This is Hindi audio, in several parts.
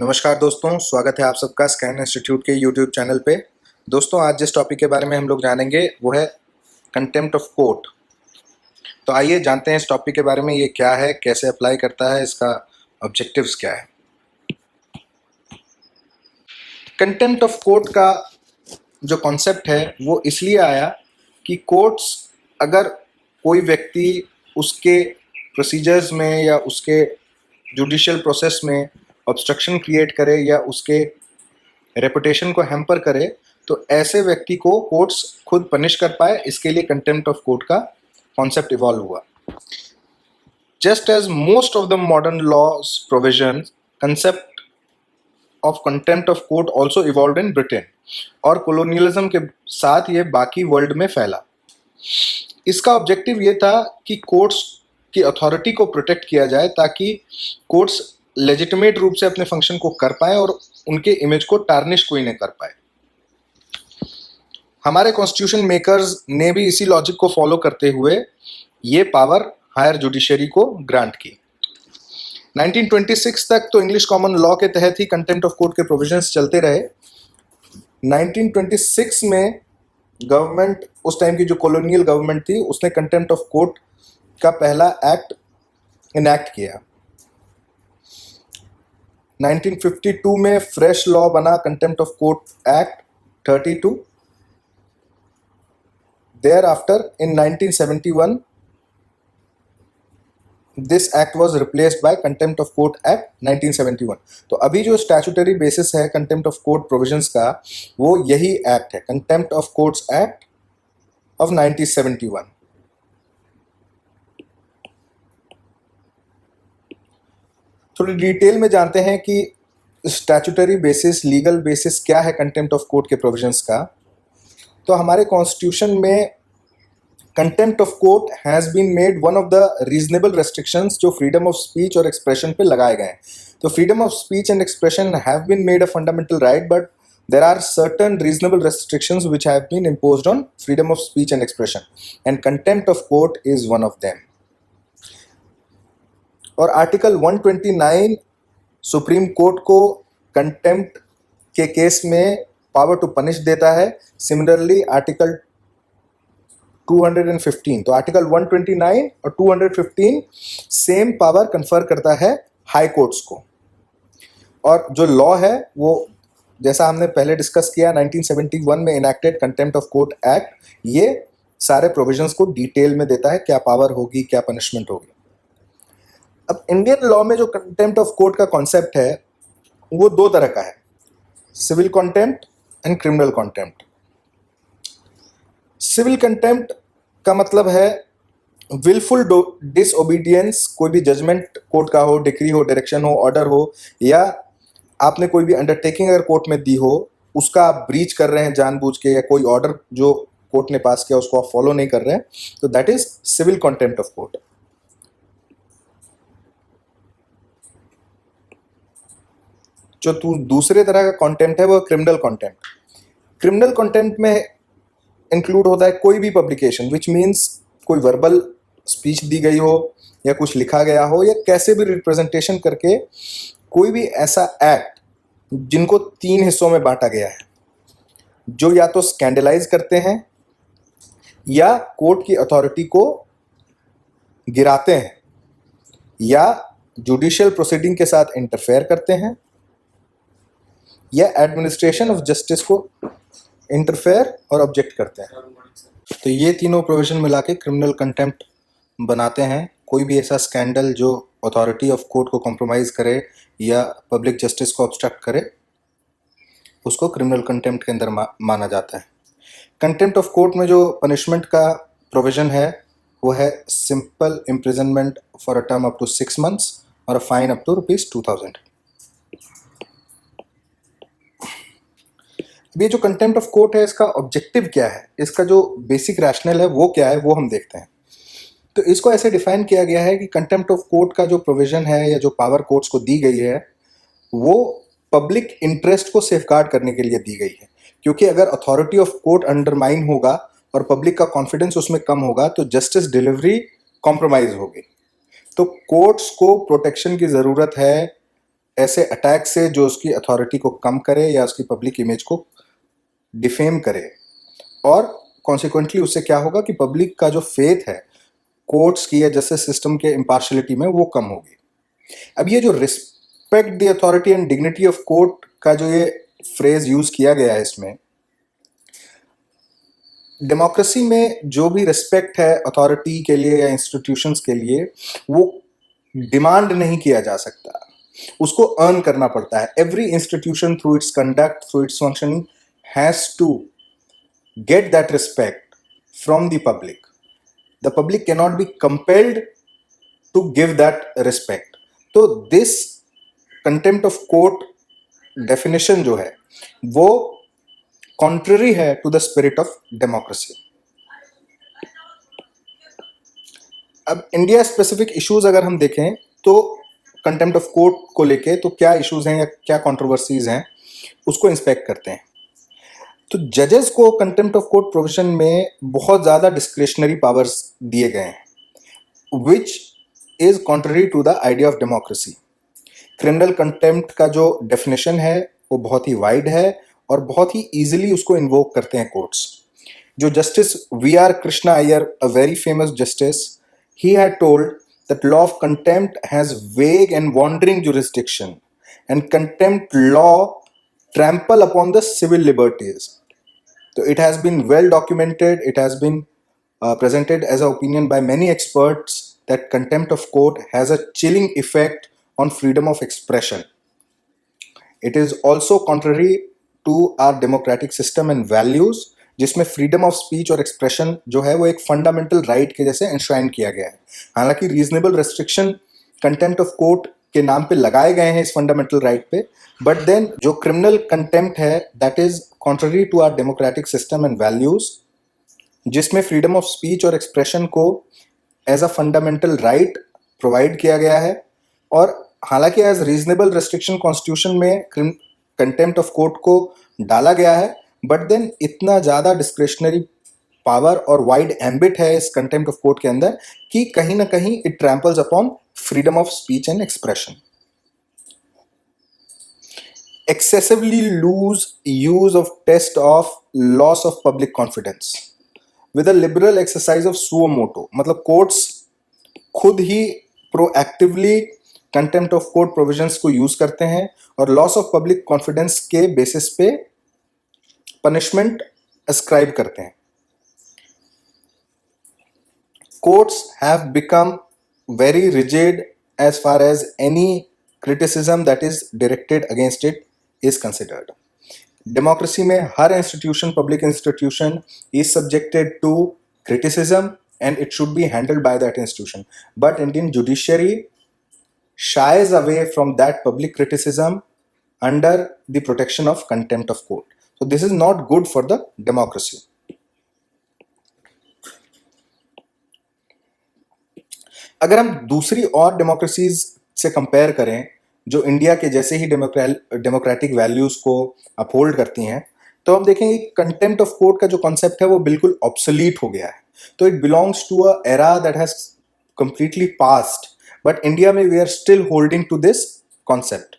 नमस्कार दोस्तों, स्वागत है आप सबका स्कैन इंस्टीट्यूट के यूट्यूब चैनल पे। दोस्तों, आज जिस टॉपिक के बारे में हम लोग जानेंगे वो है कंटेम्प्ट ऑफ कोर्ट। तो आइए जानते हैं इस टॉपिक के बारे में, ये क्या है, कैसे अप्लाई करता है, इसका ऑब्जेक्टिव्स क्या है। कंटेम्प्ट ऑफ कोर्ट का जो कॉन्सेप्ट है वो इसलिए आया कि कोर्ट्स अगर कोई व्यक्ति उसके प्रोसीजर्स में या उसके जुडिशियल प्रोसेस में ऑब्स्ट्रक्शन क्रिएट करे या उसके रेपुटेशन को हैम्पर करे, तो ऐसे व्यक्ति को कोर्ट्स खुद पनिश कर पाए, इसके लिए कंटेम्प्ट ऑफ कोर्ट का कॉन्सेप्ट इवॉल्व हुआ। Just as most of the modern laws provision, concept of contempt of court also evolve in Britain, और कोलोनियलिज्म के साथ ये बाकी वर्ल्ड में फैला। इसका ऑब्जेक्टिव ये था कि कोर्ट्स की अथॉरिटी को प्रोटेक्ट किया जाए ताकि कोर्ट्स लेजिटिमेट रूप से अपने फंक्शन को कर पाए और उनके इमेज को टार्निश कोई नहीं कर पाए। हमारे कॉन्स्टिट्यूशन मेकर्स ने भी इसी लॉजिक को फॉलो करते हुए ये पावर हायर जुडिशरी को ग्रांट की। 1926 तक तो इंग्लिश कॉमन लॉ के तहत ही कंटेम्प्ट ऑफ कोर्ट के प्रोविजंस चलते रहे। 1926 में गवर्नमेंट, उस टाइम की जो कॉलोनियल गवर्नमेंट थी, उसने कंटेम्प्ट ऑफ कोर्ट का पहला एक्ट इनैक्ट किया। 1952 में फ्रेश लॉ बना contempt of court act 32। Thereafter, in 1971, this act was replaced by Contempt of Court Act 1971। तो अभी जो स्टैट्यूटरी बेसिस है कंटेम्प्ट ऑफ कोर्ट प्रोविजंस का, वो यही एक्ट है, contempt of courts act of 1971। थोड़ी डिटेल में जानते हैं कि स्टैट्यूटरी बेसिस, लीगल बेसिस क्या है कंटेम्प्ट ऑफ कोर्ट के प्रोविजंस का। तो हमारे कॉन्स्टिट्यूशन में contempt of court has been made one of the reasonable restrictions जो फ्रीडम ऑफ स्पीच और एक्सप्रेशन पे लगाए गए हैं। तो freedom of speech and expression have been made a fundamental right, but there are certain reasonable restrictions which have been imposed on freedom of speech and expression, and contempt of court is one of them। और आर्टिकल 129 सुप्रीम कोर्ट को कंटेम्प्ट के केस में पावर टू पनिश देता है। सिमिलरली आर्टिकल 215, तो आर्टिकल 129 और 215 सेम पावर कन्फर करता है हाई कोर्ट्स को। और जो लॉ है वो, जैसा हमने पहले डिस्कस किया, 1971 में enacted contempt of court act, ये सारे प्रोविजंस को डिटेल में देता है, क्या पावर होगी, क्या पनिशमेंट होगी। अब इंडियन लॉ में जो कंटेम्प्ट ऑफ कोर्ट का कॉन्सेप्ट है वो दो तरह का है, civil contempt and criminal contempt. Civil contempt का मतलब है विलफुल डिसओबीडियंस, कोई भी जजमेंट कोर्ट का हो, डिक्री हो, डायरेक्शन हो, ऑर्डर हो, या आपने कोई भी अंडरटेकिंग अगर कोर्ट में दी हो, उसका आप ब्रीच कर रहे हैं जानबूझ के, या कोई ऑर्डर जो कोर्ट ने पास किया उसको आप फॉलो नहीं कर रहे हैं, तो that is civil contempt of court. जो दूसरे तरह का कंटेम्प्ट है वो क्रिमिनल कंटेम्प्ट। क्रिमिनल कंटेम्प्ट में इंक्लूड होता है कोई भी पब्लिकेशन, विच मीन्स कोई वर्बल स्पीच दी गई हो या कुछ लिखा गया हो, या कैसे भी रिप्रेजेंटेशन करके कोई भी ऐसा एक्ट जिनको 3 हिस्सों में बांटा गया है, जो या तो स्कैंडलाइज करते हैं, या कोर्ट की अथॉरिटी को गिराते हैं, या जुडिशियल प्रोसीडिंग के साथ इंटरफेयर करते हैं, या एडमिनिस्ट्रेशन ऑफ जस्टिस को इंटरफेयर और ऑब्जेक्ट करते हैं। तो ये तीनों प्रोविजन मिला के क्रिमिनल कंटेम्प्ट बनाते हैं। कोई भी ऐसा स्कैंडल जो अथॉरिटी ऑफ कोर्ट को कॉम्प्रोमाइज़ करे या पब्लिक जस्टिस को ऑब्स्ट्रक्ट करे, उसको क्रिमिनल कंटेम्प्ट के अंदर माना जाता है। कंटेम्प्ट ऑफ कोर्ट में जो पनिशमेंट का प्रोविजन है वो है simple imprisonment for a term up to 6 months और अ फाइन अप टू ₹2000। ये जो कंटेम्प्ट ऑफ कोर्ट है, इसका ऑब्जेक्टिव क्या है, इसका जो बेसिक रैशनल है वो क्या है, वो हम देखते हैं। तो इसको ऐसे डिफाइन किया गया है कि कंटेम्प्ट ऑफ कोर्ट का जो प्रोविजन है या जो पावर कोर्ट्स को दी गई है वो पब्लिक इंटरेस्ट को सेफगार्ड करने के लिए दी गई है। क्योंकि अगर अथॉरिटी ऑफ कोर्ट अंडरमाइन होगा और पब्लिक का कॉन्फिडेंस उसमें कम होगा तो जस्टिस डिलीवरी कॉम्प्रोमाइज होगी। तो कोर्ट्स को प्रोटेक्शन की ज़रूरत है ऐसे अटैक से जो उसकी अथॉरिटी को कम करे या उसकी पब्लिक इमेज को डिफेम करे, और कॉन्सिक्वेंटली उससे क्या होगा कि पब्लिक का जो फेथ है कोर्ट्स की या जस्टिस सिस्टम के इम्पार्शलिटी में वो कम होगी। अब ये जो respect the authority and dignity of court का जो ये फ्रेज यूज किया गया है, इसमें डेमोक्रेसी में जो भी रिस्पेक्ट है अथॉरिटी के लिए या इंस्टीट्यूशंस के लिए, वो डिमांड नहीं किया जा सकता, उसको अर्न करना पड़ता है। Every institution through its conduct, through its functioning has to get that respect from the public. The public cannot be compelled to give that respect. तो this contempt of court definition जो है वो contrary है to the spirit of democracy. अब इंडिया स्पेसिफिक इश्यूज अगर हम देखें तो कंटेम्प्ट ऑफ कोर्ट को लेके तो क्या इश्यूज हैं या क्या कंट्रोवर्सीज हैं उसको इंस्पेक्ट करते हैं। तो जजेस को कंटेम्प्ट ऑफ कोर्ट प्रोविजन में बहुत ज़्यादा डिस्क्रिशनरी पावर्स दिए गए हैं, which is contrary to the idea of democracy. Criminal contempt का जो डेफिनेशन है वो बहुत ही वाइड है और बहुत ही ईजिली उसको इन्वोक करते हैं कोर्ट्स। जो justice V R Krishna Iyer, a very famous justice, he had told that law of contempt has vague and wandering jurisdiction, and contempt law trample upon the civil liberties. So it has been well documented, it has been presented as an opinion by many experts that contempt of court has a chilling effect on freedom of expression. It is also contrary to our democratic system and values, जिसमें फ्रीडम ऑफ स्पीच और एक्सप्रेशन जो है वो एक फंडामेंटल राइट के जैसे एंश्राइन किया गया है। हालांकि reasonable restriction contempt of court के नाम पे लगाए गए हैं इस फंडामेंटल राइट पे, बट देन जो क्रिमिनल कंटेम्प्ट है that is contrary to our democratic system and values, जिसमें फ्रीडम ऑफ स्पीच और एक्सप्रेशन को as a fundamental right provide किया गया है। और हालांकि एज रीजनेबल रेस्ट्रिक्शन कॉन्स्टिट्यूशन में कंटेम्प्ट ऑफ कोर्ट को डाला गया है, बट देन इतना ज़्यादा डिस्क्रिशनरी पावर और वाइड एम्बिट है इस कंटेम्प्ट ऑफ कोर्ट के अंदर कि कहीं ना कहीं it tramples upon freedom of speech and expression. Excessively loose use of test of loss of public confidence with a liberal exercise of suo motu, मतलब कोर्ट्स खुद ही proactively contempt of court provisions को यूज करते हैं और लॉस ऑफ पब्लिक कॉन्फिडेंस के बेसिस पे पनिशमेंट ascribe करते हैं। Courts have become very rigid as far as any criticism that is directed against it is considered. Democracy में हर institution, public institution is subjected to criticism and it should be handled by that institution. But Indian judiciary shies away from that public criticism under the protection of contempt of court. So this is not good for the democracy. अगर हम दूसरी और डेमोक्रेसीज से कंपेयर करें जो इंडिया के जैसे ही डेमोक्रेटिक वैल्यूज को अपहोल्ड करती हैं, तो हम देखेंगे कंटेम्प्ट ऑफ कोर्ट का जो कॉन्सेप्ट है वो बिल्कुल ऑब्सोलीट हो गया है। तो it belongs to a era that has completely passed, but India में we are still holding to this concept.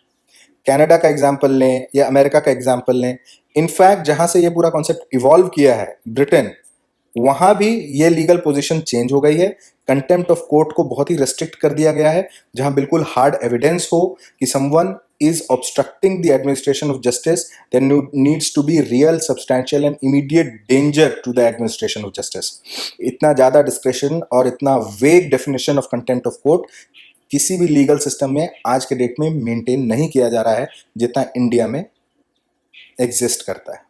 Canada का एग्जाम्पल लें या अमेरिका का एग्जाम्पल लें, इनफैक्ट जहां से ये पूरा कॉन्सेप्ट इवॉल्व किया है ब्रिटेन, वहां भी ये लीगल पोजीशन चेंज हो गई है। कंटेम्प्ट ऑफ कोर्ट को बहुत ही रेस्ट्रिक्ट कर दिया गया है, जहां बिल्कुल हार्ड एविडेंस हो कि someone is obstructing the administration of justice, there needs to be real, substantial and immediate danger to the administration of justice. इतना ज़्यादा discretion और इतना vague definition of contempt of court किसी भी लीगल सिस्टम में आज के डेट में मेंटेन नहीं किया जा रहा है जितना इंडिया में एग्जिस्ट करता है।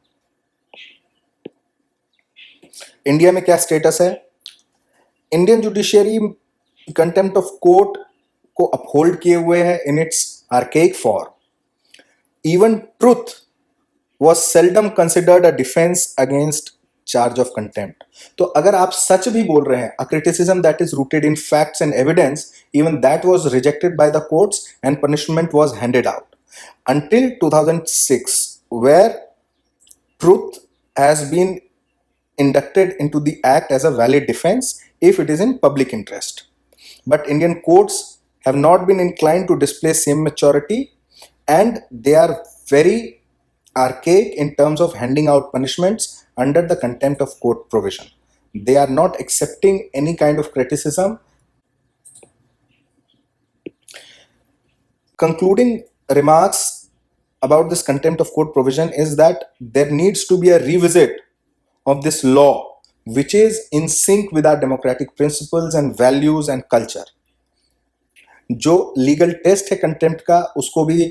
इंडिया में क्या स्टेटस है? Indian judiciary contempt of court को अपहोल्ड किए हुए है in its archaic form. Even truth was seldom considered a defense against charge of contempt. तो अगर आप सच भी बोल रहे हैं, a criticism that is rooted in facts and evidence, even that was rejected by the courts and punishment was handed out. Until 2006, where truth has been inducted into the act as a valid defense if it is in public interest. But Indian courts have not been inclined to display same maturity and they are very archaic in terms of handing out punishments under the contempt of court provision. They are not accepting any kind of criticism. Concluding remarks about this contempt of court provision is that there needs to be a revisit of this law which is in sync with our democratic principles and values and culture. जो लीगल टेस्ट है कंटेम्प्ट का उसको भी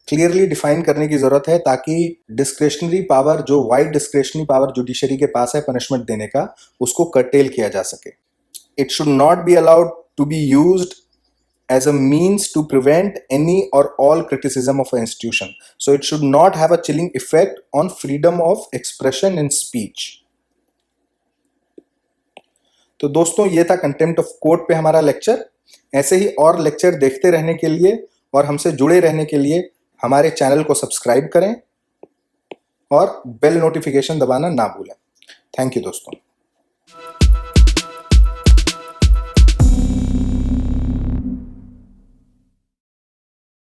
क्लियरली डिफाइन करने की जरूरत है ताकि डिस्क्रेशनरी पावर, जो वाइड डिस्क्रेशनरी पावर जुडिशरी के पास है पनिशमेंट देने का, उसको कर्टेल किया जा सके. It should not be allowed to be used as a means to prevent any or all criticism of an institution. So it should not have a chilling effect on freedom of expression and speech. तो दोस्तों ये था कंटेम्प्ट ऑफ कोर्ट पे हमारा लेक्चर. ऐसे ही और लेक्चर देखते रहने के लिए और हमसे जुड़े रहने के लिए हमारे चैनल को सब्सक्राइब करें और बेल नोटिफिकेशन दबाना ना भूलें. थैंक यू दोस्तों.